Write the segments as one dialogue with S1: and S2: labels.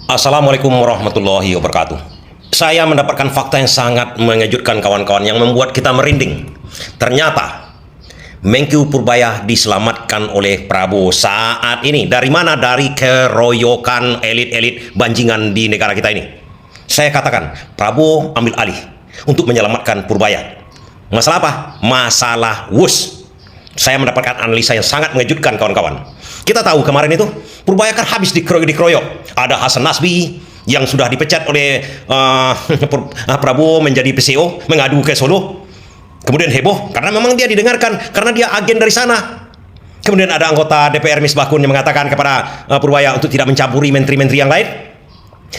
S1: Assalamualaikum warahmatullahi wabarakatuh. Saya mendapatkan fakta yang sangat mengejutkan kawan-kawan yang membuat kita merinding. Ternyata Menkyu Purbaya diselamatkan oleh Prabowo saat ini. Dari mana? Dari keroyokan elit-elit banjingan di negara kita ini. Saya katakan Prabowo ambil alih untuk menyelamatkan Purbaya. Masalah apa? Masalah WUS. Saya mendapatkan analisa yang sangat mengejutkan kawan-kawan. Kita tahu kemarin itu Purbaya kan habis dikeroyok. Ada Hasan Nasbi yang sudah dipecat oleh Prabowo menjadi PCO, mengadu ke Solo. Kemudian heboh karena memang dia didengarkan karena dia agen dari sana. Kemudian ada anggota DPR Misbahkun yang mengatakan kepada Purbaya untuk tidak mencampuri menteri-menteri yang lain.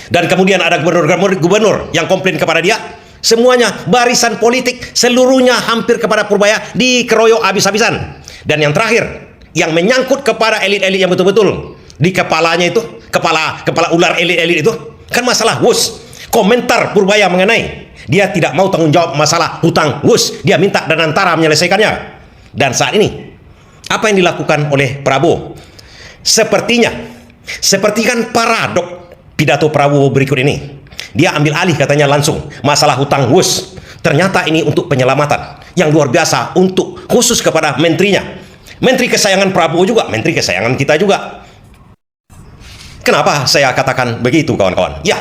S1: Dan kemudian ada gubernur yang komplain kepada dia. Semuanya barisan politik seluruhnya hampir kepada Purbaya dikeroyok habis-habisan. Dan yang terakhir yang menyangkut kepada elit-elit yang betul-betul di kepalanya itu, kepala ular elit-elit itu kan masalah WUS. Komentar Purbaya mengenai dia tidak mau tanggung jawab masalah hutang WUS, dia minta Danantara menyelesaikannya. Dan saat ini apa yang dilakukan oleh Prabowo seperti kan paradok pidato Prabowo berikut ini. Dia ambil alih katanya langsung masalah hutang WUS. Ternyata ini untuk penyelamatan yang luar biasa untuk khusus kepada menterinya. Menteri kesayangan Prabowo juga, menteri kesayangan kita juga. Kenapa saya katakan begitu kawan-kawan? Ya,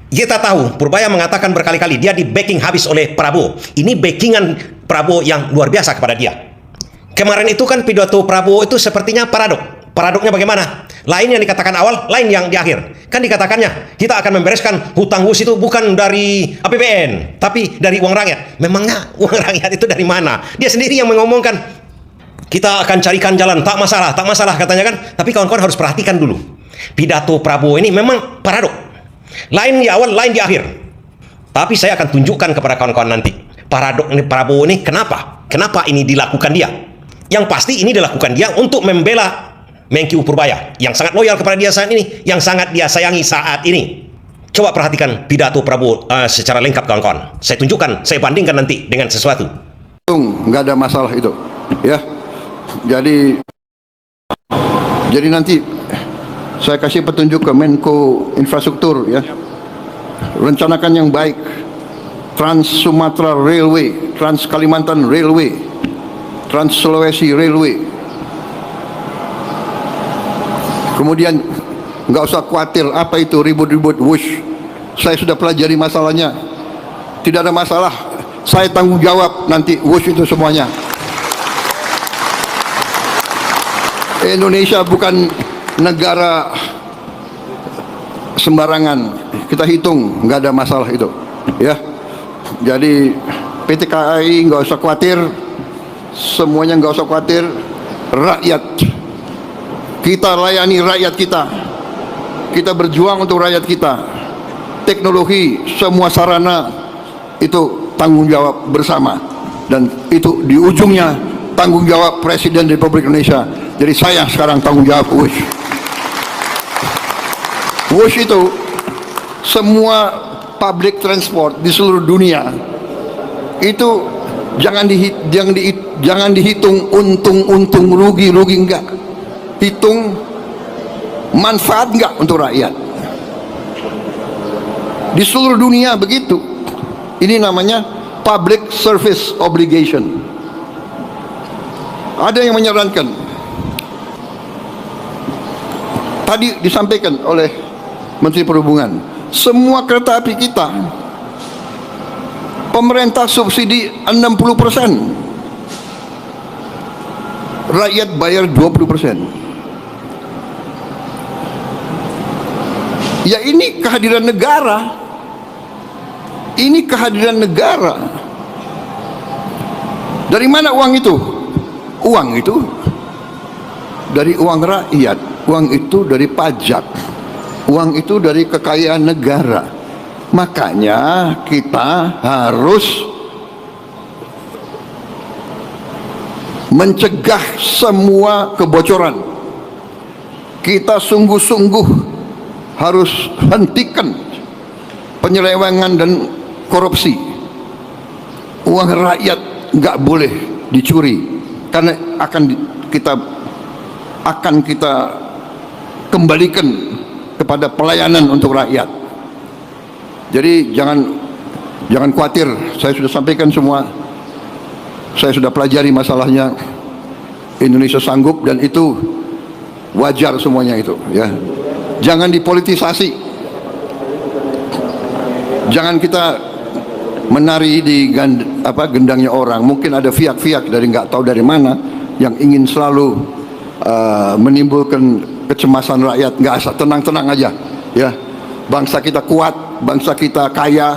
S1: kita tahu Purbaya mengatakan berkali-kali dia di backing habis oleh Prabowo. Ini backingan Prabowo yang luar biasa kepada dia. Kemarin itu kan pidato Prabowo itu sepertinya paradok. Paradoknya bagaimana? Lain yang dikatakan awal, lain yang di akhir. Kan dikatakannya kita akan membereskan hutang WUS itu bukan dari APBN, tapi dari uang rakyat. Memangnya uang rakyat itu dari mana? Dia sendiri yang mengomongkan kita akan carikan jalan, tak masalah katanya kan. Tapi kawan-kawan harus perhatikan dulu. Pidato Prabowo ini memang paradok. Lain di awal, lain di akhir. Tapi saya akan tunjukkan kepada kawan-kawan nanti. Paradok ini Prabowo ini kenapa? Kenapa ini dilakukan dia? Yang pasti ini dilakukan dia untuk membela Menkyu Purbaya yang sangat loyal kepada dia saat ini, yang sangat dia sayangi saat ini. Coba perhatikan pidato Prabowo secara lengkap kawan-kawan. Saya tunjukkan, saya bandingkan nanti dengan sesuatu.
S2: Nggak ada masalah itu, ya. Jadi nanti saya kasih petunjuk ke Menko Infrastruktur, ya. Rencanakan yang baik. Trans Sumatera Railway, Trans Kalimantan Railway, Trans Sulawesi Railway. Kemudian nggak usah khawatir apa itu ribut-ribut WUS. Saya sudah pelajari masalahnya. Tidak ada masalah. Saya tanggung jawab nanti WUS itu semuanya. Indonesia bukan negara sembarangan. Kita hitung, nggak ada masalah itu, ya. Jadi PT KAI nggak usah khawatir, semuanya nggak usah khawatir. Rakyat, kita layani rakyat kita. Kita berjuang untuk rakyat kita. Teknologi, semua sarana itu tanggung jawab bersama. Dan itu di ujungnya tanggung jawab Presiden Republik Indonesia. Jadi saya sekarang tanggung jawab WUS. WUS itu semua public transport di seluruh dunia itu jangan dihitung untung rugi enggak. Hitung manfaat enggak untuk rakyat. Di seluruh dunia begitu. Ini namanya public service obligation. Ada yang menyarankan, tadi disampaikan oleh Menteri Perhubungan, semua kereta api kita pemerintah subsidi 60%, rakyat bayar 20%. Ya ini kehadiran negara. Ini kehadiran negara. Dari mana uang itu? Uang itu dari uang rakyat. Uang itu dari pajak. Uang itu dari kekayaan negara. Makanya kita harus mencegah semua kebocoran. Kita sungguh-sungguh harus hentikan penyelewengan dan korupsi. Uang rakyat nggak boleh dicuri, karena akan kita kembalikan kepada pelayanan untuk rakyat. Jadi jangan khawatir, saya sudah sampaikan semua. Saya sudah pelajari masalahnya. Indonesia sanggup dan itu wajar semuanya itu, ya. Jangan dipolitisasi. Jangan kita menari di gendangnya orang. Mungkin ada fiak-fiak dari nggak tahu dari mana yang ingin selalu menimbulkan kecemasan rakyat. Nggak asal, tenang-tenang aja, ya. Bangsa kita kuat, bangsa kita kaya.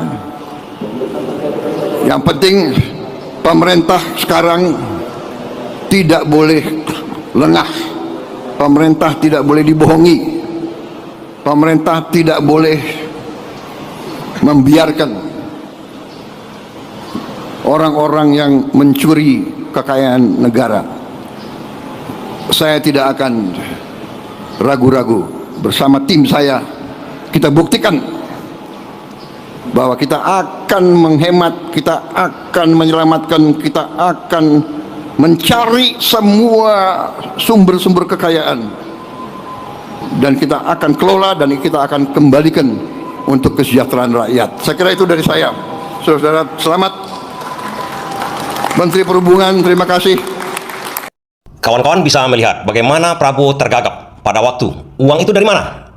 S2: Yang penting pemerintah sekarang tidak boleh lengah. Pemerintah tidak boleh dibohongi. Pemerintah tidak boleh membiarkan orang-orang yang mencuri kekayaan negara. Saya tidak akan ragu-ragu. Bersama tim saya, kita buktikan bahwa kita akan menghemat, kita akan menyelamatkan, kita akan mencari semua sumber-sumber kekayaan dan kita akan kelola dan kita akan kembalikan untuk kesejahteraan rakyat. Saya kira itu dari saya. Saudara, selamat. Menteri Perhubungan, terima kasih.
S1: Kawan-kawan bisa melihat bagaimana Prabowo tergagap pada waktu. Uang itu dari mana?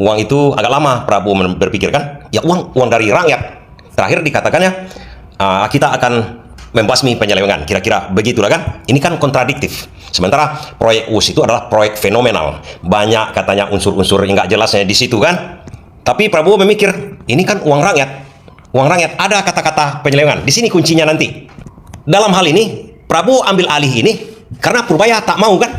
S1: Uang itu agak lama Prabowo berpikir, kan? Ya uang dari rakyat. Terakhir dikatakannya kita akan membasmi penyelewengan, kira-kira begitulah, kan? Ini kan kontradiktif. Sementara proyek US itu adalah proyek fenomenal. Banyak katanya unsur-unsur yang nggak jelasnya di situ, kan? Tapi Prabowo memikir, ini kan uang rakyat. Uang rakyat, ada kata-kata penyelewengan. Di sini kuncinya nanti. Dalam hal ini, Prabowo ambil alih ini karena Purbaya tak mau, kan?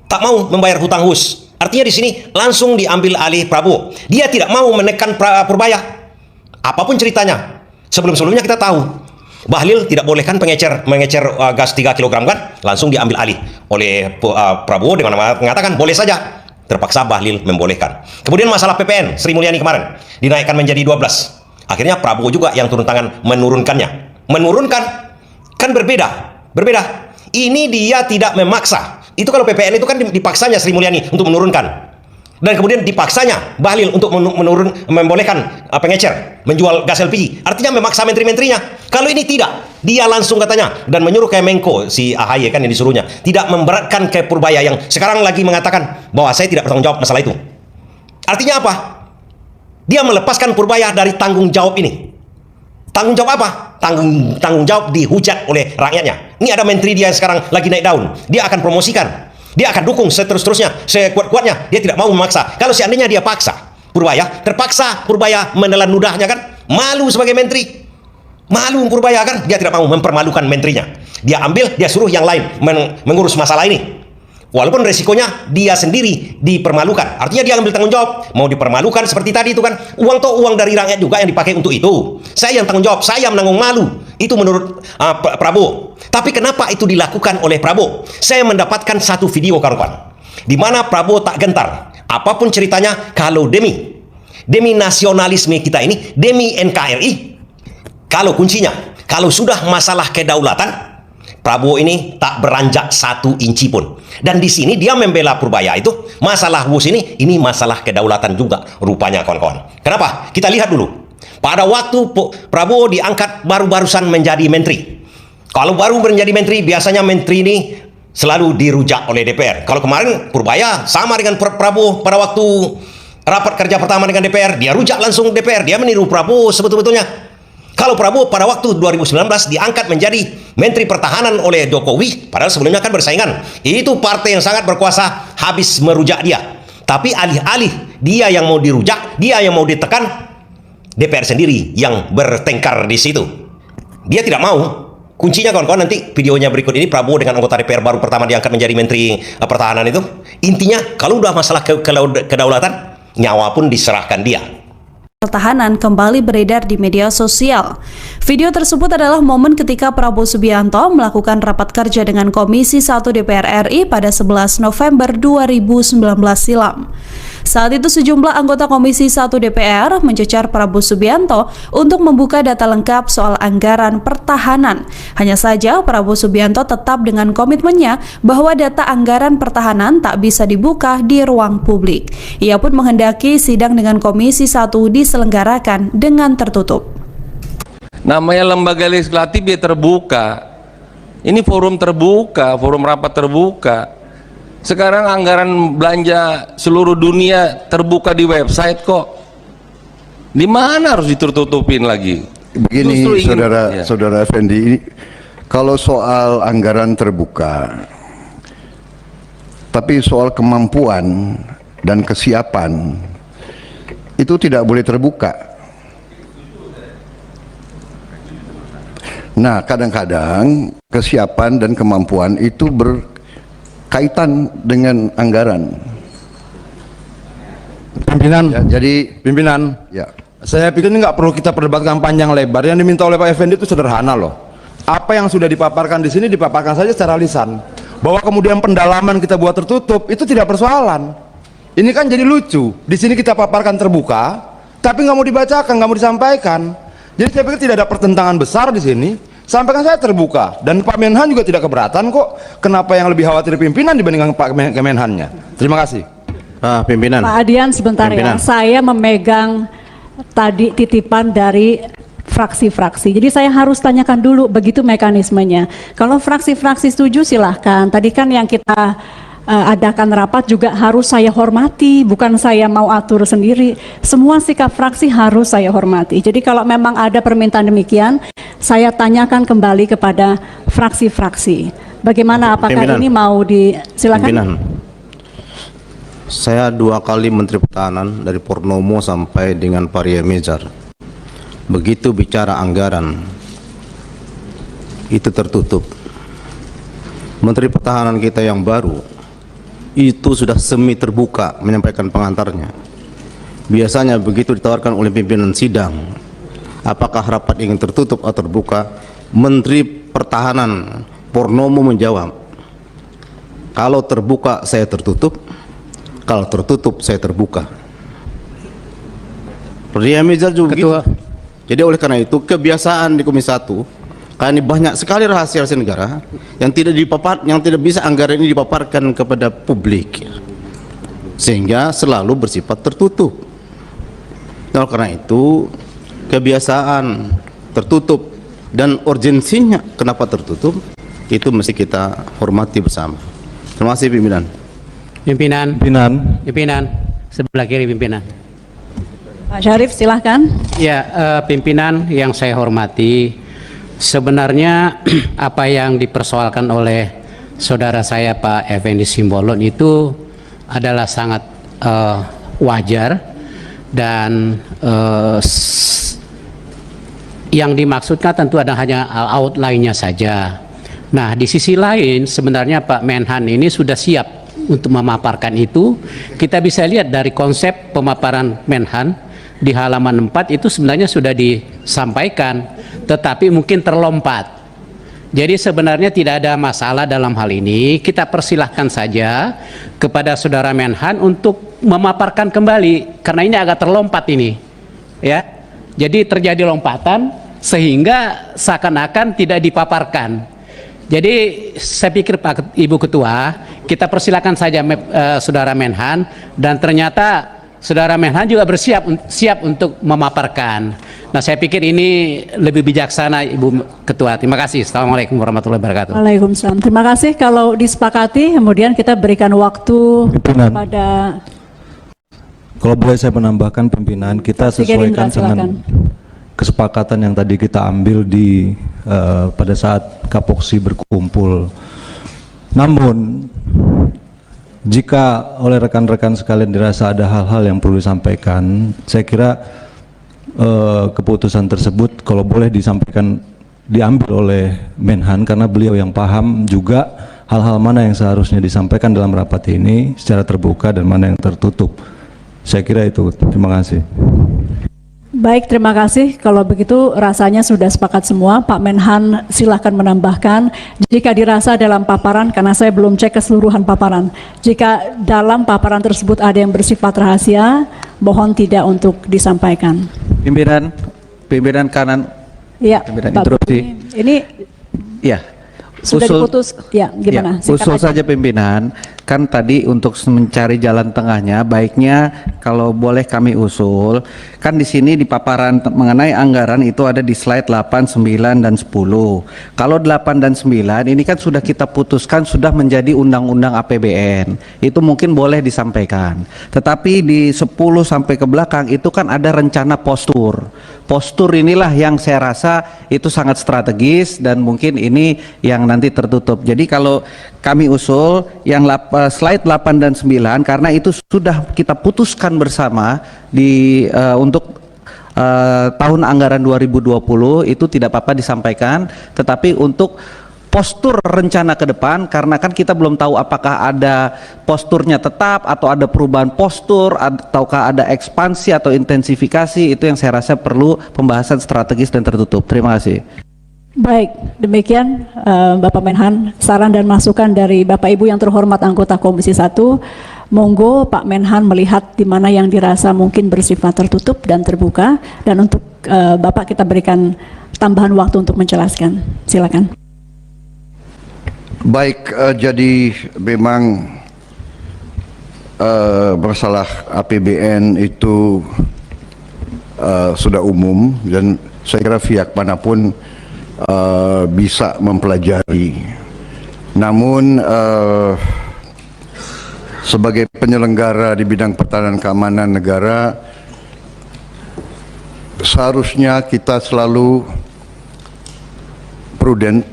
S1: Tak mau membayar hutang HUS. Artinya di sini langsung diambil alih Prabowo. Dia tidak mau menekan Purbaya. Apapun ceritanya. Sebelum-sebelumnya kita tahu Bahlil tidak bolehkan mengecer gas 3 kg, kan? Langsung diambil alih oleh Prabowo dengan mengatakan boleh saja. Terpaksa Bahlil membolehkan. Kemudian masalah PPN Sri Mulyani kemarin dinaikkan menjadi 12. Akhirnya Prabowo juga yang turun tangan menurunkannya. Menurunkan kan berbeda. Ini dia tidak memaksa. Itu kalau PPN itu kan dipaksanya Sri Mulyani untuk menurunkan. Dan kemudian dipaksanya Bahlil untuk membolehkan pengecer menjual gas LPG. Artinya memaksa menteri-menterinya. Kalau ini tidak, dia langsung katanya dan menyuruh kayak Menko si AHY, kan, yang disuruhnya tidak memberatkan ke Purbaya yang sekarang lagi mengatakan bahwa saya tidak bertanggung jawab masalah itu. Artinya apa? Dia melepaskan Purbaya dari tanggung jawab ini. Tanggung jawab apa? Tanggung jawab dihujat oleh rakyatnya. Ini ada menteri dia yang sekarang lagi naik daun. Dia akan promosikan. Dia akan dukung seterus-terusnya, sekuat-kuatnya. Dia tidak mau memaksa. Kalau seandainya dia paksa Purbaya, terpaksa Purbaya menelan ludahnya, kan? Malu sebagai menteri. Malu Purbaya, kan? Dia tidak mau mempermalukan menterinya. Dia ambil, dia suruh yang lain mengurus masalah ini. Walaupun resikonya dia sendiri dipermalukan. Artinya dia ambil tanggung jawab. Mau dipermalukan seperti tadi itu, kan? Uang dari rakyat juga yang dipakai untuk itu. Saya yang tanggung jawab, saya menanggung malu. Itu menurut Prabowo. Tapi kenapa itu dilakukan oleh Prabowo? Saya mendapatkan satu video, kawan-kawan, di mana Prabowo tak gentar. Apapun ceritanya, kalau demi nasionalisme kita ini, demi NKRI, kalau kuncinya, kalau sudah masalah kedaulatan, Prabowo ini tak beranjak 1 inci pun. Dan di sini dia membela Purbaya itu, masalah WUS ini masalah kedaulatan juga rupanya, kawan-kawan. Kenapa? Kita lihat dulu. Pada waktu Prabowo diangkat baru-barusan menjadi menteri. Kalau baru menjadi menteri, biasanya menteri ini selalu dirujak oleh DPR. Kalau kemarin Purbaya sama dengan Prabowo pada waktu rapat kerja pertama dengan DPR, dia rujak langsung DPR, dia meniru Prabowo sebetul-betulnya. Kalau Prabowo pada waktu 2019 diangkat menjadi Menteri Pertahanan oleh Jokowi, padahal sebelumnya kan bersaingan. Itu partai yang sangat berkuasa, habis merujak dia. Tapi alih-alih dia yang mau dirujak, dia yang mau ditekan, DPR sendiri yang bertengkar di situ. Dia tidak mau. Kuncinya, kawan-kawan, nanti videonya berikut ini Prabowo dengan anggota DPR baru pertama diangkat menjadi Menteri Pertahanan itu. Intinya, kalau udah masalah kedaulatan, nyawa pun diserahkan dia.
S3: Pertahanan kembali beredar di media sosial. Video tersebut adalah momen ketika Prabowo Subianto melakukan rapat kerja dengan Komisi 1 DPR RI pada 11 November 2019 silam. Saat itu sejumlah anggota Komisi 1 DPR mencecar Prabowo Subianto untuk membuka data lengkap soal anggaran pertahanan. Hanya saja Prabowo Subianto tetap dengan komitmennya bahwa data anggaran pertahanan tak bisa dibuka di ruang publik. Ia pun menghendaki sidang dengan Komisi 1 diselenggarakan dengan tertutup.
S4: Namanya lembaga legislatif dia terbuka. Ini forum terbuka, forum rapat terbuka. Sekarang anggaran belanja seluruh dunia terbuka di website kok. Di mana harus ditutup-tutupin lagi?
S2: Begini
S4: ya.
S2: saudara Effendi, ini kalau soal anggaran terbuka, tapi soal kemampuan dan kesiapan itu tidak boleh terbuka. Nah, kadang-kadang kesiapan dan kemampuan itu berkaitan dengan anggaran.
S5: Pimpinan,
S2: Ya, jadi
S5: pimpinan,
S2: ya,
S5: saya pikir ini nggak perlu kita perdebatkan panjang lebar. Yang diminta oleh Pak Effendi itu sederhana loh. Apa yang sudah dipaparkan di sini dipaparkan saja secara lisan. Bahwa kemudian pendalaman kita buat tertutup itu tidak persoalan. Ini kan jadi lucu. Di sini kita paparkan terbuka, tapi nggak mau dibacakan, nggak mau disampaikan. Jadi saya pikir tidak ada pertentangan besar di sini. Sampaikan saya terbuka, dan Pak Menhan juga tidak keberatan kok. Kenapa yang lebih khawatir pimpinan dibandingkan Pak Kemenhannya? Terima kasih. Pimpinan.
S6: Pak Adian sebentar
S5: Pimpinan.
S6: ya, saya memegang tadi titipan dari fraksi-fraksi. Jadi saya harus tanyakan dulu begitu mekanismenya. Kalau fraksi-fraksi setuju silahkan. Tadi kan yang kita adakan rapat juga harus saya hormati, bukan saya mau atur sendiri. Semua sikap fraksi harus saya hormati. Jadi kalau memang ada permintaan demikian, saya tanyakan kembali kepada fraksi-fraksi. Bagaimana, apakah
S5: Pimpinan.
S6: ini mau disilakan?
S5: Pimpinan. Saya 2 kali Menteri Pertahanan dari Purnomo sampai dengan Pak Riamizar. Begitu bicara anggaran, itu tertutup. Menteri Pertahanan kita yang baru itu sudah semi terbuka menyampaikan pengantarnya. Biasanya begitu ditawarkan oleh pimpinan sidang, apakah rapat ingin tertutup atau terbuka, Menteri Pertahanan Purnomo menjawab, kalau terbuka saya tertutup, kalau tertutup saya terbuka. Riamizar juga begitu. Jadi oleh karena itu kebiasaan di Komisi 1, karena ini banyak sekali rahasia-rahasia negara yang tidak bisa anggaran ini dipaparkan kepada publik, sehingga selalu bersifat tertutup. Nah, karena itu kebiasaan tertutup dan urgensinya kenapa tertutup itu mesti kita hormati bersama. Terima kasih pimpinan.
S7: Pimpinan, sebelah kiri pimpinan.
S6: Pak Syarif silahkan.
S7: Ya, pimpinan yang saya hormati, sebenarnya apa yang dipersoalkan oleh saudara saya Pak Effendi Simbolon itu adalah sangat wajar, dan yang dimaksudkan tentu ada hanya outline-nya saja. Nah, di sisi lain sebenarnya Pak Menhan ini sudah siap untuk memaparkan itu. Kita bisa lihat dari konsep pemaparan Menhan di halaman 4 itu sebenarnya sudah disampaikan, tetapi mungkin terlompat. Jadi sebenarnya tidak ada masalah dalam hal ini. Kita persilahkan saja kepada saudara Menhan untuk memaparkan kembali, karena ini agak terlompat ini, ya. Jadi terjadi lompatan sehingga seakan-akan tidak dipaparkan. Jadi saya pikir Pak Ibu Ketua, kita persilakan saja saudara Menhan, dan ternyata saudara Menhan juga siap untuk memaparkan. Nah, saya pikir ini lebih bijaksana Ibu Ketua. Terima kasih. Assalamualaikum warahmatullahi wabarakatuh.
S6: Waalaikumsalam. Terima kasih. Kalau disepakati, kemudian kita berikan waktu
S8: Pimpinan.
S6: pada
S8: Kalau boleh saya menambahkan pimpinan, kita
S6: Fraksi
S8: sesuaikan
S6: Gerindra, silakan.
S8: dengan kesepakatan yang tadi kita ambil di pada saat Kapoksi berkumpul. Namun jika oleh rekan-rekan sekalian dirasa ada hal-hal yang perlu disampaikan, saya kira keputusan tersebut kalau boleh disampaikan, diambil oleh Menhan, karena beliau yang paham juga hal-hal mana yang seharusnya disampaikan dalam rapat ini secara terbuka dan mana yang tertutup. Saya kira itu. Terima kasih.
S6: Baik, terima kasih. Kalau begitu rasanya sudah sepakat semua. Pak Menhan silahkan menambahkan jika dirasa dalam paparan, karena saya belum cek keseluruhan paparan, jika dalam paparan tersebut ada yang bersifat rahasia, mohon tidak untuk disampaikan.
S9: Pimpinan kanan,
S6: Iya,
S9: pimpinan
S6: Pak
S9: interupsi.
S6: Ini
S9: Ya,
S6: sudah diputus, ya gimana?
S9: ya, usul saja pimpinan, kan tadi untuk mencari jalan tengahnya, baiknya kalau boleh kami usul, kan di sini di paparan mengenai anggaran itu ada di slide 8, 9, dan 10. Kalau 8 dan 9 ini kan sudah kita putuskan sudah menjadi undang-undang APBN, itu mungkin boleh disampaikan. Tetapi di 10 sampai ke belakang itu kan ada rencana postur. Postur inilah yang saya rasa itu sangat strategis dan mungkin ini yang nanti tertutup. Jadi kalau kami usul yang slide 8 dan 9 karena itu sudah kita putuskan bersama di untuk tahun anggaran 2020 itu tidak apa-apa disampaikan, tetapi untuk postur rencana ke depan, karena kan kita belum tahu apakah ada posturnya tetap atau ada perubahan postur ataukah ada ekspansi atau intensifikasi, itu yang saya rasa perlu pembahasan strategis dan tertutup. Terima kasih.
S6: baik, demikian Bapak Menhan, saran dan masukan dari Bapak Ibu yang terhormat anggota Komisi 1. Monggo Pak Menhan melihat di mana yang dirasa mungkin bersifat tertutup dan terbuka, dan untuk Bapak kita berikan tambahan waktu untuk menjelaskan. Silakan.
S2: Baik, jadi memang masalah APBN itu sudah umum dan saya kira pihak manapun bisa mempelajari. Namun sebagai penyelenggara di bidang pertahanan keamanan negara, seharusnya kita selalu prudent,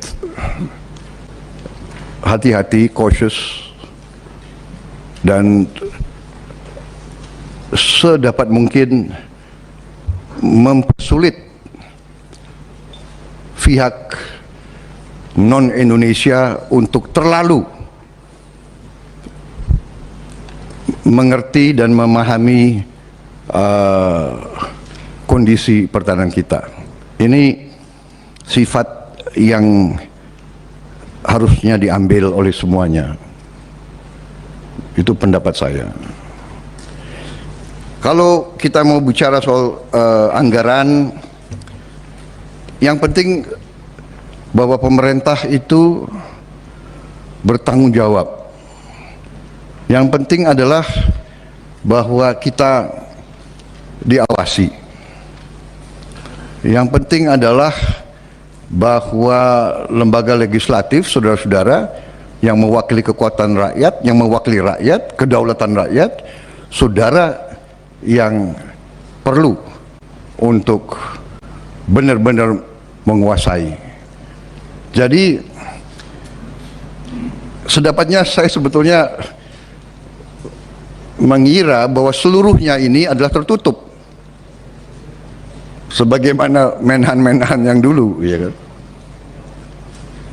S2: hati-hati, cautious, dan sedapat mungkin mempersulit pihak non-Indonesia untuk terlalu mengerti dan memahami kondisi pertahanan kita. Ini sifat yang harusnya diambil oleh semuanya. Itu pendapat saya. Kalau kita mau bicara soal anggaran, yang penting bahwa pemerintah itu bertanggung jawab. Yang penting adalah bahwa kita diawasi. Yang penting adalah bahwa lembaga legislatif, saudara-saudara, yang mewakili kekuatan rakyat, yang mewakili rakyat, kedaulatan rakyat, saudara yang perlu untuk benar-benar menguasai. Jadi sedapatnya saya sebetulnya mengira bahwa seluruhnya ini adalah tertutup, sebagaimana menhan-menhan yang dulu, ya kan?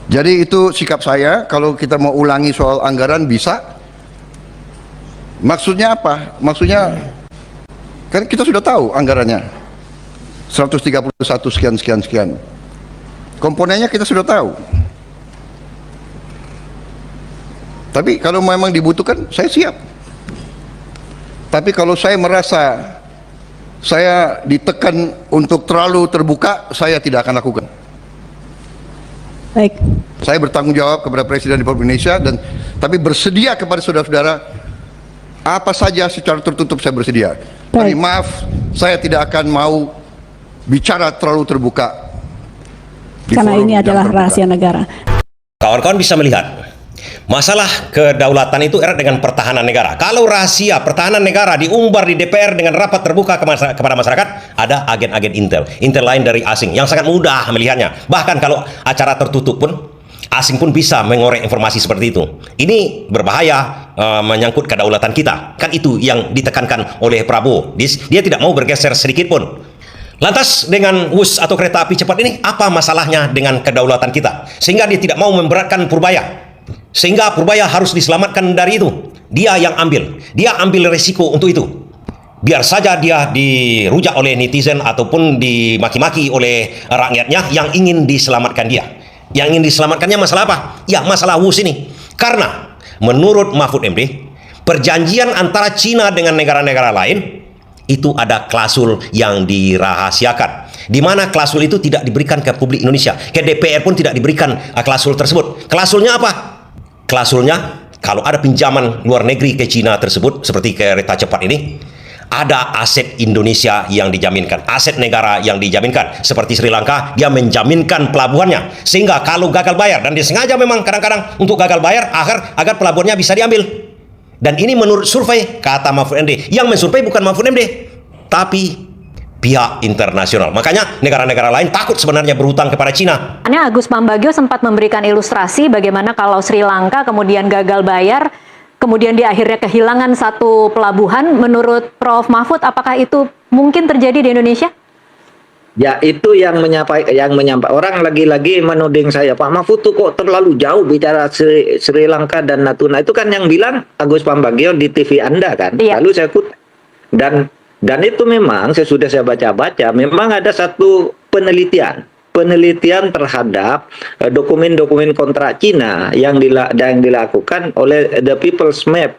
S2: Jadi itu sikap saya. Kalau kita mau ulangi soal anggaran bisa. Maksudnya apa? Maksudnya kan kita sudah tahu anggarannya 131 sekian. Komponennya kita sudah tahu. Tapi kalau memang dibutuhkan, saya siap. Tapi kalau saya merasa saya ditekan untuk terlalu terbuka, saya tidak akan lakukan.
S6: Baik.
S2: Saya bertanggung jawab kepada Presiden Republik Indonesia, dan tapi bersedia kepada saudara-saudara apa saja secara tertutup saya bersedia. Tapi maaf, saya tidak akan mau bicara terlalu terbuka.
S6: Karena ini adalah rahasia negara.
S1: Kawan-kawan bisa melihat masalah kedaulatan itu erat dengan pertahanan negara. Kalau rahasia pertahanan negara diumbar di DPR dengan rapat terbuka kepada masyarakat, ada agen-agen intel lain dari asing yang sangat mudah melihatnya. Bahkan kalau acara tertutup pun, asing pun bisa mengorek informasi seperti itu. Ini berbahaya, menyangkut kedaulatan kita. Kan itu yang ditekankan oleh Prabowo. Dia tidak mau bergeser sedikit pun. Lantas dengan WUS atau kereta api cepat ini, apa masalahnya dengan kedaulatan kita? Sehingga dia tidak mau memberatkan Purbaya. Sehingga Purbaya harus diselamatkan dari itu. Dia yang ambil. Dia ambil resiko untuk itu. biar saja dia dirujak oleh netizen ataupun dimaki-maki oleh rakyatnya yang ingin diselamatkan dia. Yang ingin diselamatkannya masalah apa? Ya, masalah WUS ini. Karena menurut Mahfud MD, perjanjian antara Cina dengan negara-negara lain itu ada klausul yang dirahasiakan, di mana klausul itu tidak diberikan ke publik Indonesia, ke DPR pun tidak diberikan klausul tersebut. Klausulnya apa? Klausulnya, kalau ada pinjaman luar negeri ke Cina tersebut, seperti kereta cepat ini, ada aset Indonesia yang dijaminkan, aset negara yang dijaminkan. Seperti Sri Lanka, dia menjaminkan pelabuhannya, sehingga kalau gagal bayar, dan disengaja memang kadang-kadang untuk gagal bayar agar pelabuhannya bisa diambil. Dan ini menurut survei, kata Mahfud MD. Yang mensurvei bukan Mahfud MD, tapi pihak internasional. Makanya negara-negara lain takut sebenarnya berhutang kepada Cina.
S10: Agus Pambagio sempat memberikan ilustrasi bagaimana kalau Sri Lanka kemudian gagal bayar, kemudian di akhirnya kehilangan satu pelabuhan. Menurut Prof. Mahfud, apakah itu mungkin terjadi di Indonesia?
S11: Ya, itu yang menyampaikan orang lagi-lagi menuding saya, Pak Mahfud tuh kok terlalu jauh bicara Sri Lanka dan Natuna. Itu kan yang bilang Agus Pambagio di TV Anda kan. Iya. Lalu saya kutip, dan itu memang sesudah saya baca-baca, memang ada satu penelitian terhadap dokumen-dokumen kontrak Cina yang dilakukan oleh The People's Map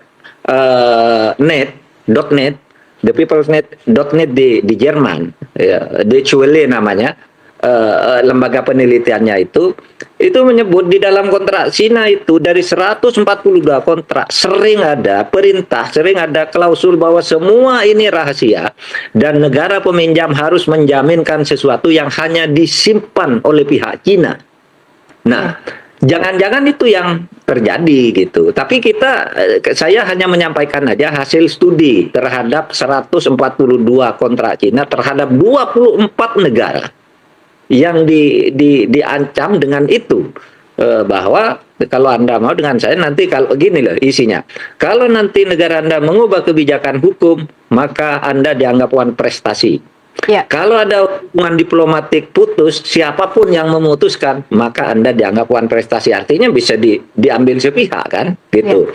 S11: .net di Jerman, ya, Deutsche Welle namanya, lembaga penelitiannya itu menyebut di dalam kontrak Cina itu dari 142 kontrak sering ada perintah, sering ada klausul bahwa semua ini rahasia dan negara peminjam harus menjaminkan sesuatu yang hanya disimpan oleh pihak Cina. Nah, jangan-jangan itu yang terjadi gitu. Tapi saya hanya menyampaikan aja hasil studi terhadap 142 kontrak Cina terhadap 24 negara yang diancam dengan itu, bahwa kalau Anda mau dengan saya nanti, kalau gini loh isinya, kalau nanti negara Anda mengubah kebijakan hukum, maka Anda dianggap wan prestasi. Ya. Kalau ada hubungan diplomatik putus, siapapun yang memutuskan, maka Anda dianggap wan prestasi. Artinya bisa diambil sepihak kan, gitu.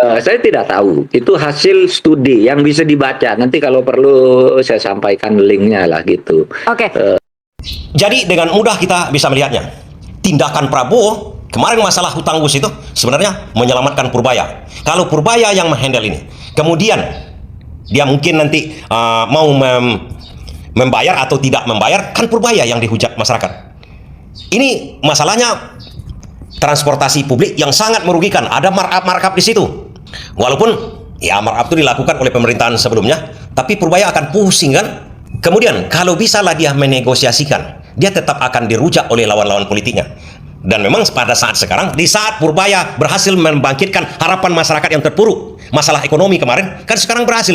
S11: Ya. Saya tidak tahu. Itu hasil studi yang bisa dibaca. Nanti kalau perlu saya sampaikan linknya lah, gitu.
S10: Oke.
S1: Jadi dengan mudah kita bisa melihatnya. Tindakan Prabowo kemarin masalah hutang WUS itu sebenarnya menyelamatkan Purbaya. Kalau Purbaya yang menghandle ini, kemudian dia mungkin nanti mau membayar atau tidak membayar, kan Purbaya yang dihujat masyarakat. Ini masalahnya transportasi publik yang sangat merugikan. Ada markup di situ. Walaupun ya markup itu dilakukan oleh pemerintahan sebelumnya, tapi Purbaya akan pusing kan. Kemudian kalau bisalah dia menegosiasikan, dia tetap akan dirujak oleh lawan-lawan politiknya. Dan memang pada saat sekarang, di saat Purbaya berhasil membangkitkan harapan masyarakat yang terpuruk, masalah ekonomi kemarin, kan sekarang berhasil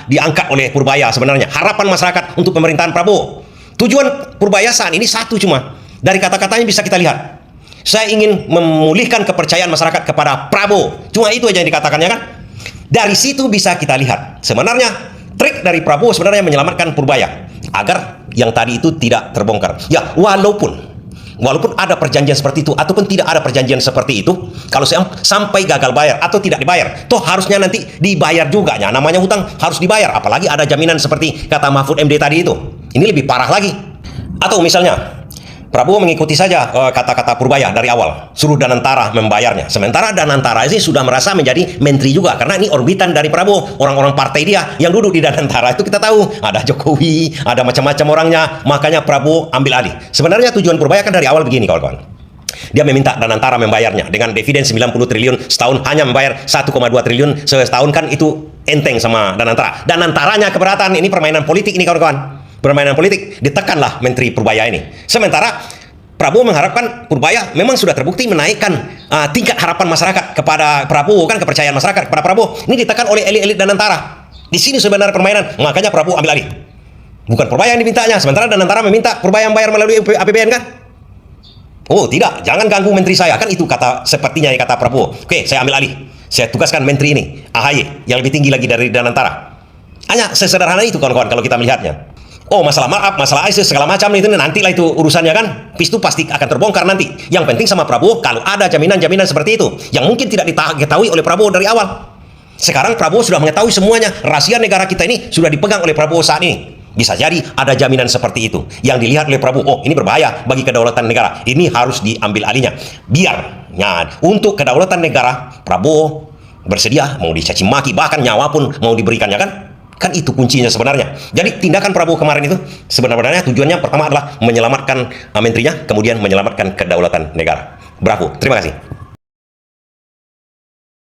S1: diangkat oleh Purbaya sebenarnya. Harapan masyarakat untuk pemerintahan Prabowo. Tujuan Purbaya saat ini satu cuma, dari kata-katanya bisa kita lihat. Saya ingin memulihkan kepercayaan masyarakat kepada Prabowo. Cuma itu aja yang dikatakannya kan. Dari situ bisa kita lihat. Sebenarnya, trik dari Prabowo sebenarnya menyelamatkan Purbaya agar yang tadi itu tidak terbongkar. Ya, walaupun ada perjanjian seperti itu ataupun tidak ada perjanjian seperti itu, kalau sampai gagal bayar atau tidak dibayar, toh harusnya nanti dibayar juga ya. Namanya hutang harus dibayar, apalagi ada jaminan seperti kata Mahfud MD tadi itu. Ini lebih parah lagi. Atau misalnya Prabowo mengikuti saja kata-kata Purbaya dari awal, suruh Danantara membayarnya. Sementara Danantara ini sudah merasa menjadi menteri juga, karena ini orbitan dari Prabowo, orang-orang partai dia yang duduk di Danantara itu kita tahu, ada Jokowi, ada macam-macam orangnya, makanya Prabowo ambil alih. Sebenarnya tujuan Purbaya kan dari awal begini kawan-kawan. Dia meminta Danantara membayarnya dengan dividen 90 triliun setahun, hanya membayar 1,2 triliun setahun, kan itu enteng sama Danantara. Danantaranya keberatan, ini permainan politik ini kawan-kawan. Permainan politik, ditekanlah Menteri Purbaya ini. Sementara Prabowo mengharapkan Purbaya memang sudah terbukti menaikkan tingkat harapan masyarakat kepada Prabowo, kan kepercayaan masyarakat kepada Prabowo. Ini ditekan oleh elit-elit Danantara. Di sini sebenarnya permainan, makanya Prabowo ambil alih. Bukan Purbaya yang dimintanya, sementara Danantara meminta Purbaya yang bayar melalui APBN kan? Oh tidak, jangan ganggu menteri saya, kan itu sepertinya yang kata Prabowo. Oke, saya ambil alih. Saya tugaskan menteri ini, AHY, yang lebih tinggi lagi dari Danantara. Hanya sesederhana itu kawan-kawan kalau kita melihatnya. Oh, masalah markup, masalah ISIS, segala macam itu nantilah itu urusannya kan. Itu pasti akan terbongkar nanti. Yang penting sama Prabowo, kalau ada jaminan-jaminan seperti itu, yang mungkin tidak diketahui oleh Prabowo dari awal. Sekarang Prabowo sudah mengetahui semuanya, rahasia negara kita ini sudah dipegang oleh Prabowo saat ini. Bisa jadi ada jaminan seperti itu yang dilihat oleh Prabowo. Oh, ini berbahaya bagi kedaulatan negara. Ini harus diambil alihnya. Biar untuk kedaulatan negara, Prabowo bersedia mau dicaci maki, bahkan nyawa pun mau diberikannya kan? Kan itu kuncinya sebenarnya. Jadi tindakan Prabowo kemarin itu sebenarnya tujuannya pertama adalah menyelamatkan menterinya, kemudian menyelamatkan kedaulatan negara. Bravo, terima kasih.